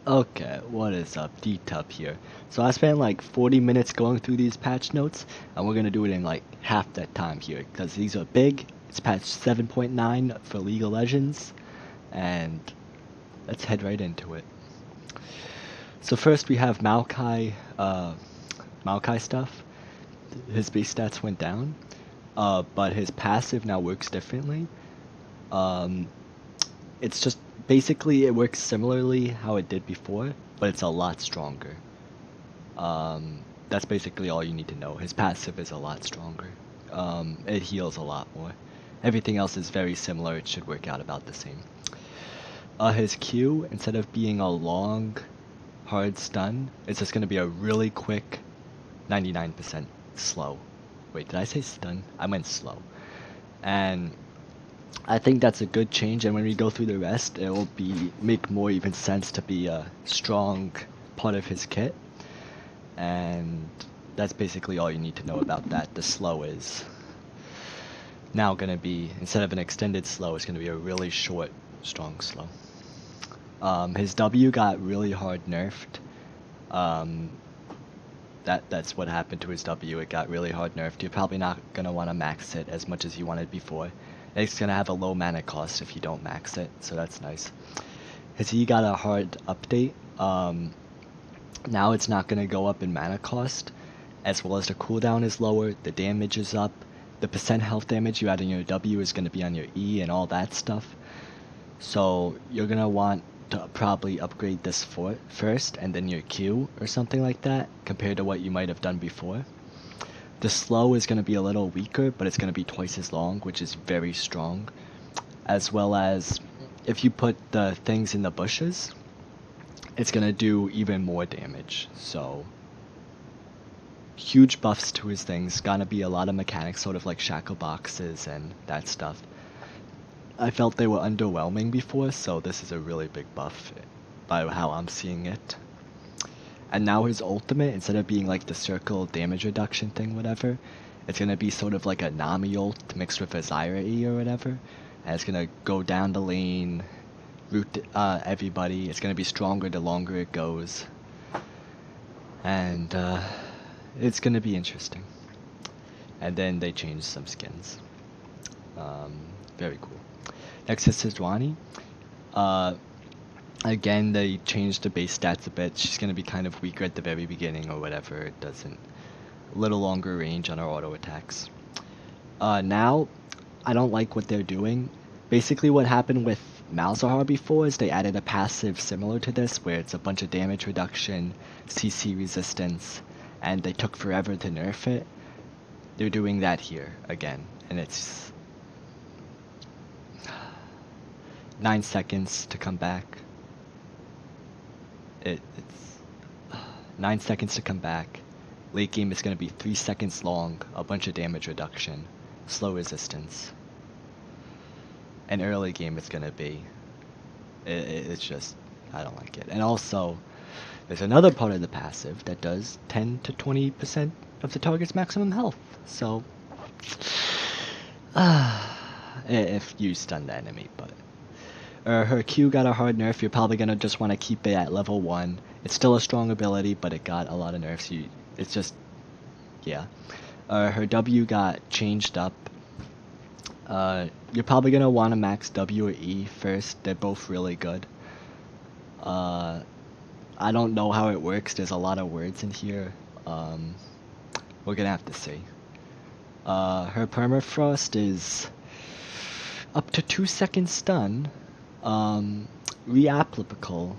Okay, what is up? DTUB here. So I spent like 40 minutes going through these patch notes, and we're gonna do it in like half that time here, because these are big. It's patch 7.9 for League of Legends, and let's head right into it. So first we have Maokai stuff. His base stats went down, but his passive now works differently. Um, it's just basically it works similarly how it did before, but it's a lot stronger. That's basically all you need to know. His passive is a lot stronger. It heals a lot more. Everything else is very similar. It should work out about the same. His Q, instead of being a long, hard stun, it's just going to be a really quick 99% slow. Wait, did I say stun? I meant slow. And I think that's a good change, and when we go through the rest, it will make more even sense to be a strong part of his kit. And that's basically all you need to know about that. The slow is now gonna be, instead of an extended slow, it's gonna be a really short, strong slow. His W got really hard nerfed. That's what happened to his W. It got really hard nerfed. You're probably not gonna want to max it as much as you wanted before. It's gonna have a low mana cost if you don't max it, so that's nice. His E got a hard update. Now it's not gonna go up in mana cost, as well as the cooldown is lower, the damage is up, the percent health damage you add in your W is gonna be on your E and all that stuff. So you're gonna want to probably upgrade this first and then your Q or something like that, compared to what you might have done before. The slow is going to be a little weaker, but it's going to be twice as long, which is very strong. As well as, if you put the things in the bushes, it's going to do even more damage. So, huge buffs to his things. Gonna be a lot of mechanics, sort of like shackle boxes and that stuff. I felt they were underwhelming before, so this is a really big buff by how I'm seeing it. And now his ultimate, instead of being like the circle damage reduction thing, whatever, it's gonna be sort of like a Nami ult mixed with a Zyra E or whatever. And it's gonna go down the lane, root everybody. It's gonna be stronger the longer it goes. And it's gonna be interesting. And then they changed some skins. Very cool. Next is Sejuani. Again, they changed the base stats a bit. She's going to be kind of weaker at the very beginning or whatever. It doesn't... A little longer range on her auto attacks. Now, I don't like what they're doing. Basically what happened with Malzahar before is they added a passive similar to this, where it's a bunch of damage reduction, CC resistance, and they took forever to nerf it. They're doing that here again, and it's 9 seconds to come back. It's 9 seconds to come back. Late game is going to be 3 seconds long, a bunch of damage reduction, slow resistance. And early game is going to be, it's just, I don't like it. And also, there's another part of the passive that does 10 to 20% of the target's maximum health. So, if you stun the enemy, but... her Q got a hard nerf. You're probably going to just want to keep it at level 1. It's still a strong ability, but it got a lot of nerfs. It's just, yeah. Her W got changed up. You're probably going to want to max W or E first. They're both really good. I don't know how it works. There's a lot of words in here. We're going to have to see. Her permafrost is up to 2 second stun. Reapplicable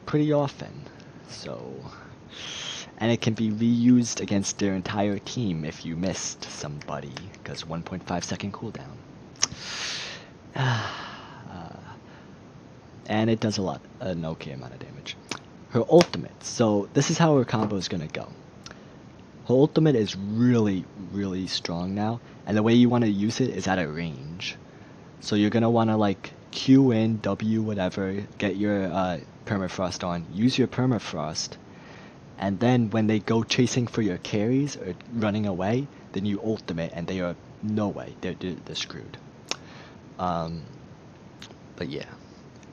pretty often, so, and it can be reused against their entire team if you missed somebody, because 1.5 second cooldown. And it does an okay amount of damage. Her ultimate, so this is how her combo is gonna go. Her ultimate is really, really strong now, and the way you want to use it is at a range. So you're gonna want to like Q in, W, whatever, get your permafrost on, use your permafrost, and then when they go chasing for your carries or running away, then you ultimate, and they are no way, they're screwed. But yeah,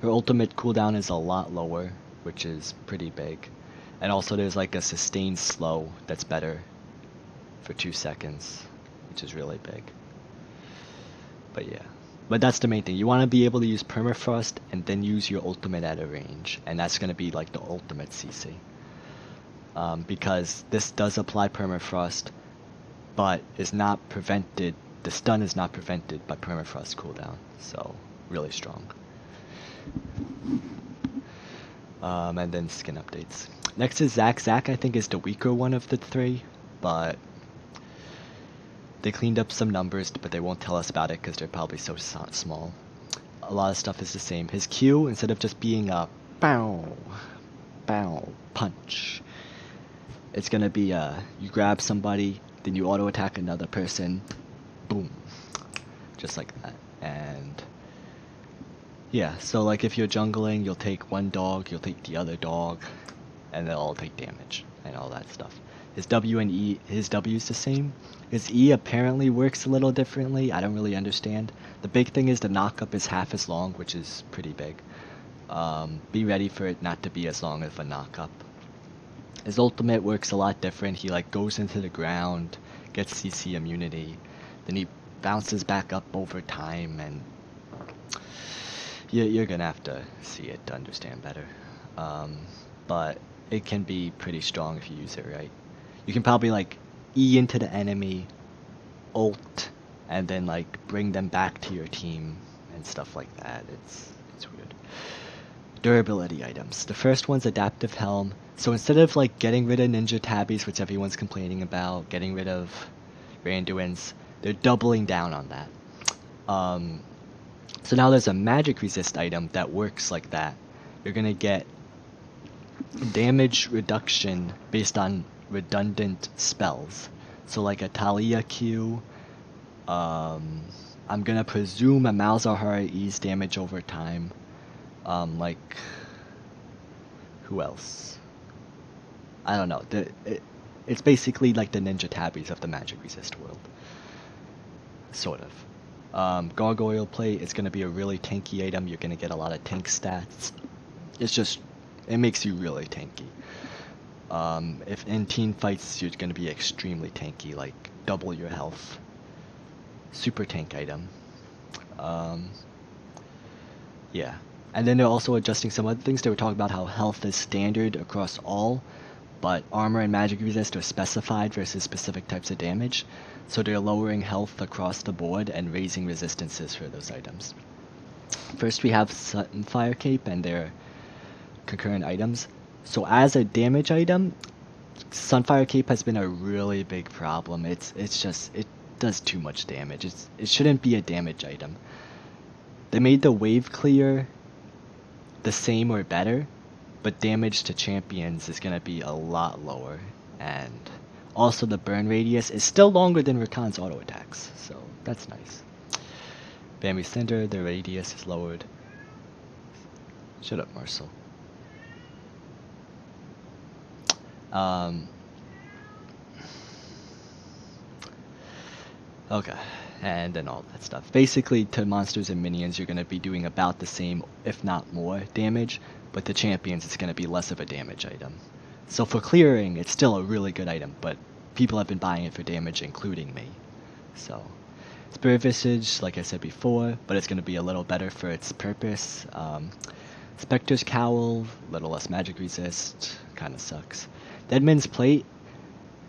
Her ultimate cooldown is a lot lower, which is pretty big. And also there's like a sustained slow that's better for 2 seconds, which is really big. But yeah. But that's the main thing. You want to be able to use permafrost and then use your ultimate at a range. And that's going to be like the ultimate CC. Because this does apply permafrost, but is not prevented, the stun is not prevented by permafrost cooldown. So, really strong. And then skin updates. Next is Zac. Zac I think is the weaker one of the three, but they cleaned up some numbers, but they won't tell us about it because they're probably so small. A lot of stuff is the same. His Q, instead of just being a bow, bow, punch, it's gonna be you grab somebody, then you auto attack another person, boom, just like that. And yeah, so like if you're jungling, you'll take one dog, you'll take the other dog, and they'll all take damage and all that stuff. His W and E, his W is the same. His E apparently works a little differently. I don't really understand. The big thing is the knockup is half as long, which is pretty big. Be ready for it not to be as long as a knockup. His ultimate works a lot different. He like goes into the ground, gets CC immunity, then he bounces back up over time, and you're gonna have to see it to understand better. But it can be pretty strong if you use it right. You can probably like E into the enemy, ult, and then like bring them back to your team and stuff like that. It's weird. Durability items. The first one's Adaptive Helm. So instead of like getting rid of Ninja Tabbies, which everyone's complaining about, getting rid of Randuin's, they're doubling down on that. So now there's a magic resist item that works like that. You're gonna get damage reduction based on redundant spells. So like a Talia Q, I'm gonna presume a Malzahar ease damage over time. Like, who else? I don't know. It's basically like the Ninja Tabbies of the magic resist world. Sort of. Gargoyle Plate is gonna be a really tanky item. You're gonna get a lot of tank stats. It makes you really tanky. If in team fights, you're gonna be extremely tanky, like double your health. Super tank item. Yeah. And then they're also adjusting some other things. They were talking about how health is standard across all, but armor and magic resist are specified versus specific types of damage. So they're lowering health across the board and raising resistances for those items. First we have Sunfire Cape and their concurrent items. So as a damage item, Sunfire Cape has been a really big problem. It does too much damage. It shouldn't be a damage item. They made the wave clear the same or better, but damage to champions is gonna be a lot lower, and also the burn radius is still longer than Rakan's auto attacks, so that's nice. Bambi Cinder, the radius is lowered. Shut up, Marcel. Okay, and then all that stuff. Basically, to monsters and minions, you're going to be doing about the same, if not more, damage, but to champions, it's going to be less of a damage item. So for clearing, it's still a really good item, but people have been buying it for damage, including me. So, Spirit Visage, like I said before, but it's going to be a little better for its purpose. Spectre's Cowl, a little less magic resist, kind of sucks. Deadman's Plate,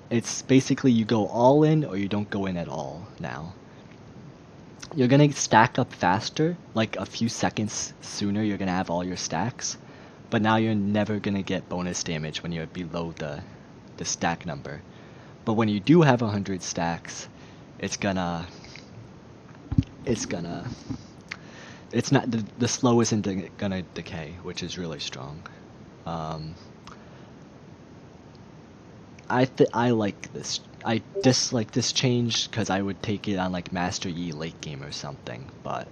it's basically you go all in or you don't go in at all now. You're gonna stack up faster, like a few seconds sooner you're gonna have all your stacks, but now you're never gonna get bonus damage when you're below the stack number. But when you do have 100 stacks, it's not, the slow isn't gonna decay, which is really strong. I like this. I dislike this change because I would take it on like Master Yi late game or something, but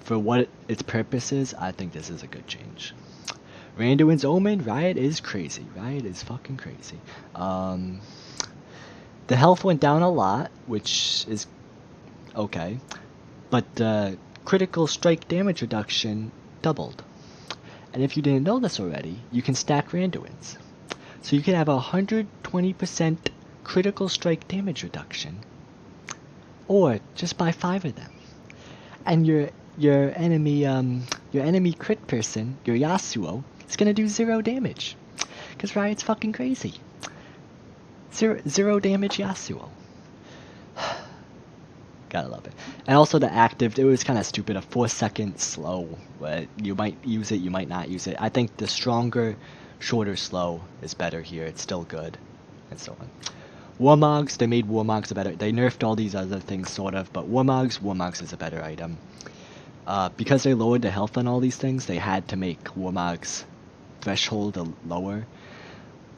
for what its purpose is, I think this is a good change. Randuin's Omen, Riot is crazy. Riot is fucking crazy. The health went down a lot, which is okay, but the critical strike damage reduction doubled. And if you didn't know this already, you can stack Randuin's. So you can have 120% critical strike damage reduction, or just buy 5 of them. And your enemy crit person, your Yasuo, is gonna do 0 damage. Cause Riot's fucking crazy. Zero damage Yasuo. Gotta love it. And also the active, it was kind of stupid, a 4-second slow. But you might use it, you might not use it. I think the stronger, shorter slow is better here. It's still good, and so on. Warmogs, they made Warmogs a better. They nerfed all these other things sort of, but Warmogs is a better item. Because they lowered the health on all these things, they had to make Warmogs threshold lower.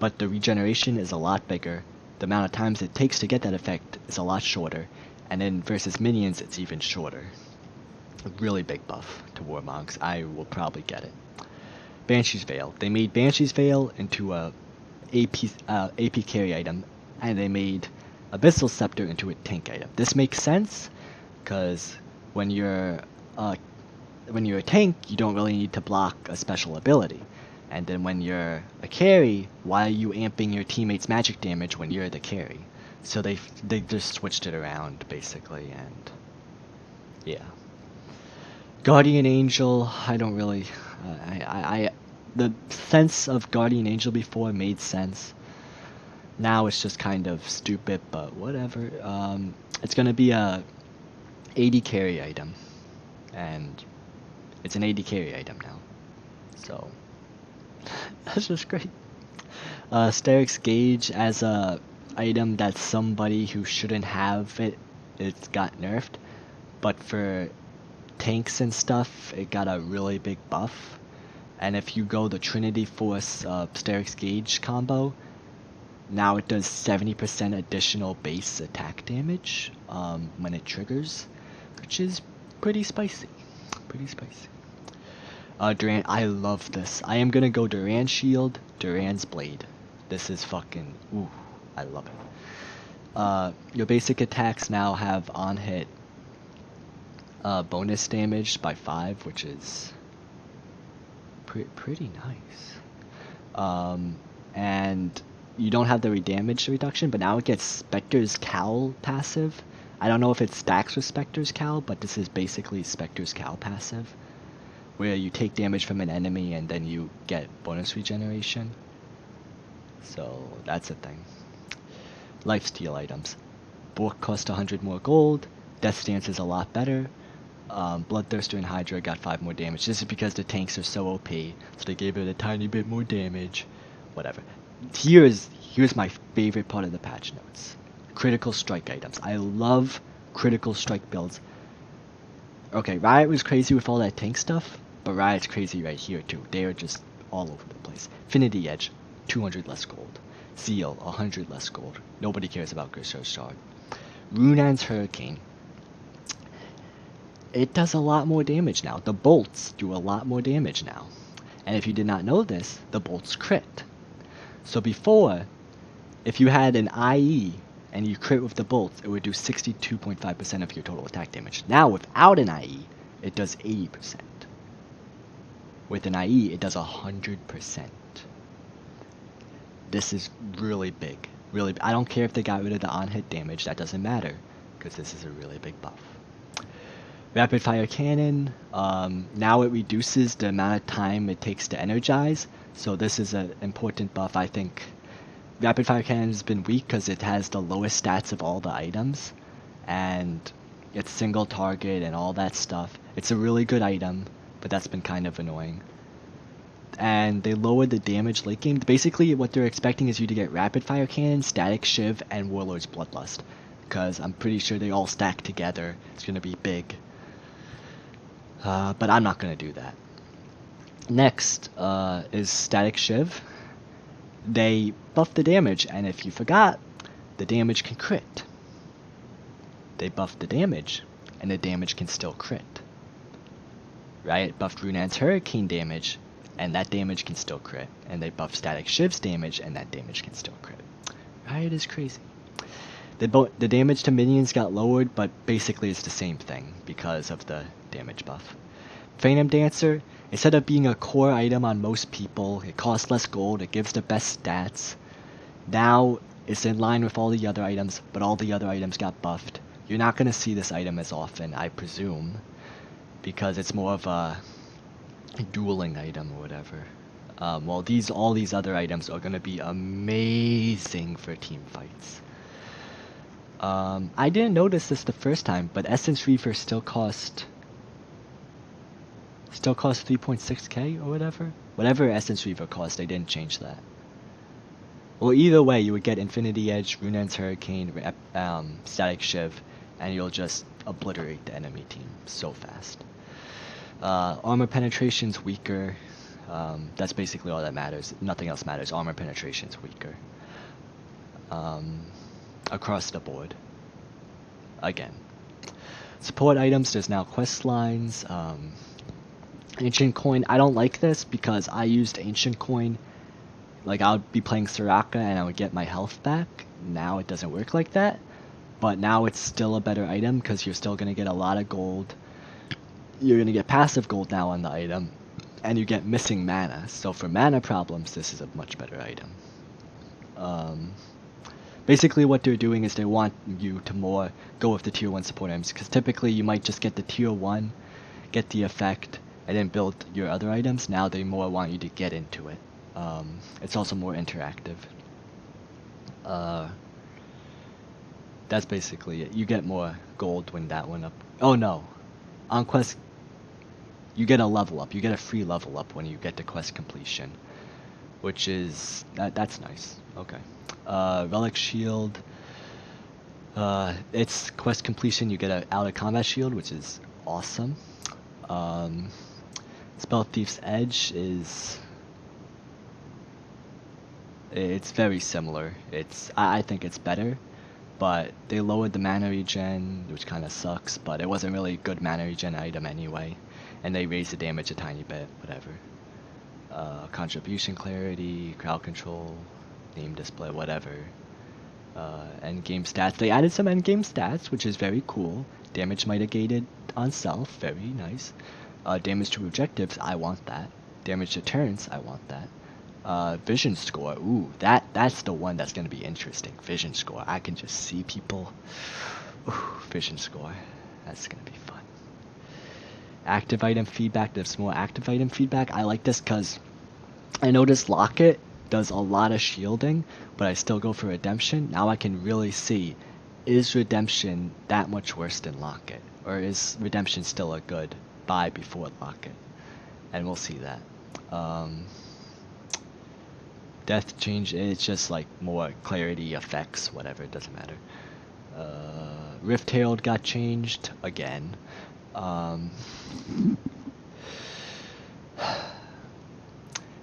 But the regeneration is a lot bigger. The amount of times it takes to get that effect is a lot shorter. And then versus minions, it's even shorter. A really big buff to Warmogs. I will probably get it. Banshee's Veil. They made Banshee's Veil into a AP carry item, and they made Abyssal Scepter into a tank item. This makes sense, because when you're a tank, you don't really need to block a special ability. And then when you're a carry, why are you amping your teammates' magic damage when you're the carry? So they just switched it around, basically, and yeah. Guardian Angel, I don't really, the sense of Guardian Angel before made sense. Now it's just kind of stupid, but whatever. It's gonna be a AD carry item, and it's an AD carry item now, so that's just great. STERAK'S Gauge as a item that somebody who shouldn't have it got nerfed, but for tanks and stuff it got a really big buff. And if you go the Trinity Force STERAK'S Gauge combo, now it does 70% additional base attack damage when it triggers, which is pretty spicy. Duran, I love this. I am gonna go Duran Shield, Duran's Blade. This is fucking, ooh, I love it. Your basic attacks now have on hit bonus damage by 5, which is pretty nice. And you don't have the damage reduction, but now it gets Spectre's Cowl passive. I don't know if it stacks with Spectre's Cowl, but this is basically Spectre's Cowl passive, where you take damage from an enemy and then you get bonus regeneration. So that's a thing. Lifesteal items. Bork cost 100 more gold. Death Stance is a lot better. Bloodthirster and Hydra got 5 more damage. This is because the tanks are so OP, so they gave it a tiny bit more damage. Whatever. Here's my favorite part of the patch notes. Critical strike items. I love critical strike builds. Okay, Riot was crazy with all that tank stuff, but Riot's crazy right here too. They are just all over the place. Affinity Edge, 200 less gold. Zeal, 100 less gold. Nobody cares about Grisha's Shard. Runan's Hurricane. It does a lot more damage now. The bolts do a lot more damage now. And if you did not know this, the bolts crit. So before, if you had an IE and you crit with the bolts, it would do 62.5% of your total attack damage. Now without an IE, it does 80%. With an IE, it does 100%. This is really big. Really, I don't care if they got rid of the on-hit damage, that doesn't matter, because this is a really big buff. Rapid Fire Cannon, now it reduces the amount of time it takes to energize, so this is an important buff. I think Rapid Fire Cannon has been weak because it has the lowest stats of all the items, and it's single target and all that stuff. It's a really good item, but that's been kind of annoying. And they lowered the damage late game. Basically what they're expecting is you to get Rapid Fire Cannon, Static Shiv, and Warlord's Bloodlust, because I'm pretty sure they all stack together. It's going to be big. But I'm not going to do that. Next is Static Shiv. They buffed the damage, and if you forgot, the damage can crit. They buffed the damage, and the damage can still crit. Riot buffed Runan's Hurricane damage, and that damage can still crit. And they buffed Static Shiv's damage, and that damage can still crit. Riot is crazy. The damage to minions got lowered, but basically it's the same thing because of the damage buff. Phantom Dancer, Instead of being a core item on most people, it costs less gold, it gives the best stats. Now it's in line with all the other items, but all the other items got buffed. You're not going to see this item as often, I presume, because it's more of a dueling item or whatever. Well, all these other items are going to be amazing for team fights. I didn't notice this the first time, but Essence Reaver still cost 3.6k or whatever. Whatever Essence Reaver cost, they didn't change that. Well, either way, you would get Infinity Edge, Rune's Hurricane, Static Shiv, and you'll just obliterate the enemy team so fast. Armor penetration's weaker. That's basically all that matters. Nothing else matters. Armor penetration's weaker. Across the board. Again. Support items, there's now quest lines. Ancient Coin, I don't like this because I used Ancient Coin. Like, I would be playing Soraka and I would get my health back. Now it doesn't work like that. But now it's still a better item because you're still going to get a lot of gold. You're going to get passive gold now on the item. And you get missing mana. So for mana problems, this is a much better item. Basically what they're doing is they want you to more go with the tier 1 support items. Because typically you might just get the tier 1, get the effect, and then build your other items. Now they more want you to get into it. It's also more interactive. That's basically it. You get more gold when that one up. Oh no, on quest you get a level up. You get a free level up when you get to quest completion, which is that's nice. Okay. Relic Shield. It's quest completion. You get an out of combat shield, which is awesome. Spell Thief's Edge is. It's very similar. I think it's better, but they lowered the mana regen, which kind of sucks, but it wasn't really a good mana regen item anyway, and they raised the damage a tiny bit, whatever. Contribution clarity, crowd control, name display, whatever. End game stats. They added some end game stats, which is very cool. Damage mitigated on self, very nice. Damage to objectives, I want that. Damage to turns, I want that. Vision score, ooh, that's the one that's going to be interesting. Vision score, I can just see people. Ooh, vision score, that's going to be fun. Active item feedback, there's more active item feedback. I like this because I noticed Locket does a lot of shielding, but I still go for Redemption. Now I can really see, is Redemption that much worse than Locket? Or is Redemption still a good buy before Locket? And we'll see that. Death change, it's just like more clarity effects, whatever, it doesn't matter. Rift Herald got changed again.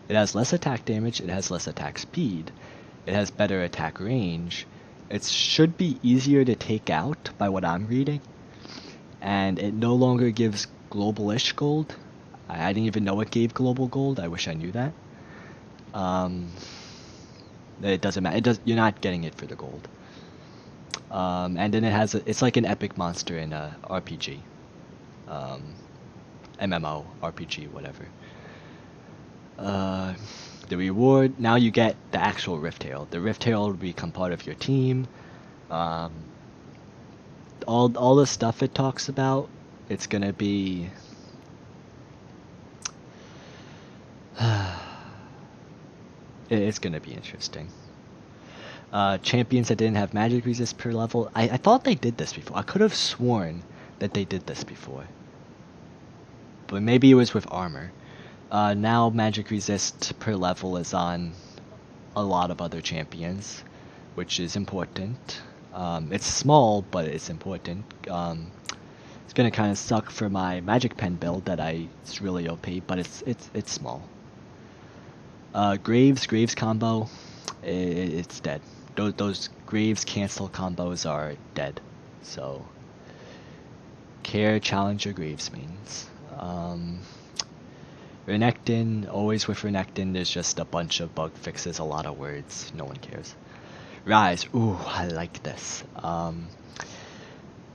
It has less attack damage, it has less attack speed, it has better attack range. It should be easier to take out by what I'm reading. And it no longer gives global-ish gold. I didn't even know it gave global gold, I wish I knew that. It doesn't matter. You're not getting it for the gold. And then it's like an epic monster in a RPG, MMO, RPG, whatever. The reward, now you get the actual Rift Herald. The Rift Herald will become part of your team. All the stuff it talks about, it's gonna be. It's gonna be interesting. Champions that didn't have magic resist per level. I thought they did this before. I could have sworn that they did this before. But maybe it was with armor. Now magic resist per level is on a lot of other champions, which is important. It's small, but it's important. It's gonna kind of suck for my magic pen build that it's really OP, but it's small. Graves combo, it's dead. Those Graves cancel combos are dead. So, care Challenger Graves means. Renekton, always with Renekton, there's just a bunch of bug fixes, a lot of words, no one cares. Rise, ooh, I like this.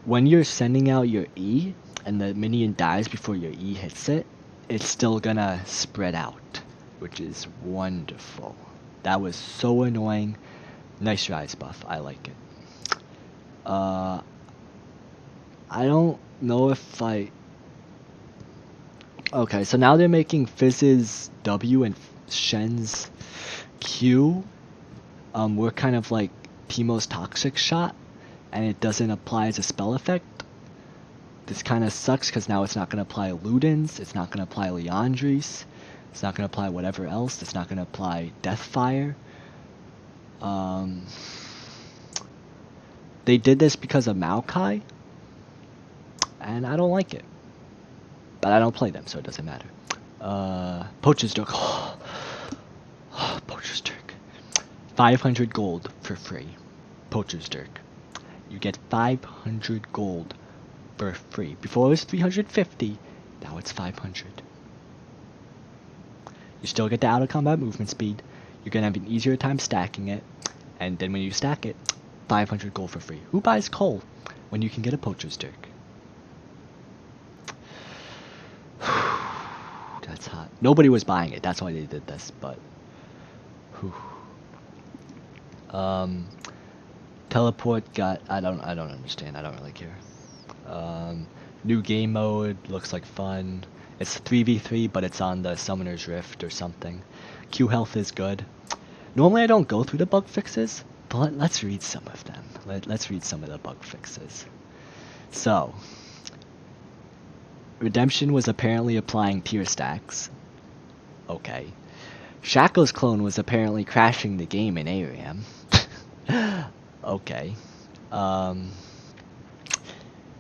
When you're sending out your E, and the minion dies before your E hits it, it's still gonna spread out, which is wonderful. That was so annoying. Nice rise buff. I like it. I don't know if I... Okay, so now they're making Fizz's W and Shen's Q. We're kind of like Teemo's Toxic Shot, and it doesn't apply as a spell effect. This kind of sucks because now it's not going to apply Ludens, it's not going to apply Leandris, it's not going to apply whatever else, it's not going to apply Deathfire. They did this because of Maokai, and I don't like it. But I don't play them, so it doesn't matter. Poacher's Dirk. Poacher's Dirk. 500 gold for free. Poacher's Dirk. You get 500 gold for free. Before it was 350, now it's 500. You still get the out of combat movement speed. You're gonna have an easier time stacking it, and then when you stack it, 500 gold for free. Who buys coal when you can get a Poacher's Dirk? That's hot. Nobody was buying it. That's why they did this. But, whew. Teleport got. I don't understand. I don't really care. New game mode looks like fun. It's 3v3, but it's on the Summoner's Rift or something. Q health is good. Normally I don't go through the bug fixes, but let's read some of them. Let's read some of the bug fixes. So, Redemption was apparently applying tier stacks. Okay. Shackle's clone was apparently crashing the game in ARAM. Okay.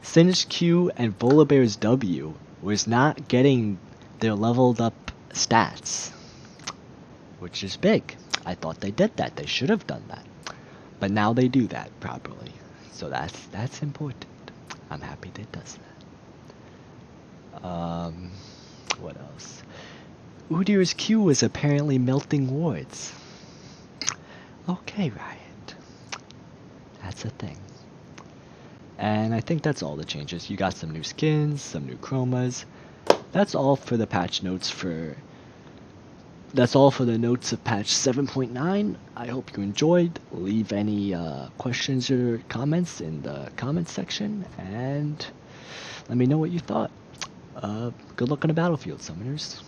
Singed Q and Volibear's W was not getting their leveled up stats, which is big. I thought they did that. They should have done that. But now they do that properly. So that's important. I'm happy they does that. What else? Udyr's Q was apparently melting wards. Okay, Riot. That's a thing. And I think that's all the changes. You got some new skins, some new chromas. That's all for the patch notes for... That's all for the notes of patch 7.9. I hope you enjoyed. Leave any questions or comments in the comments section, and let me know what you thought. Good luck on the battlefield, summoners.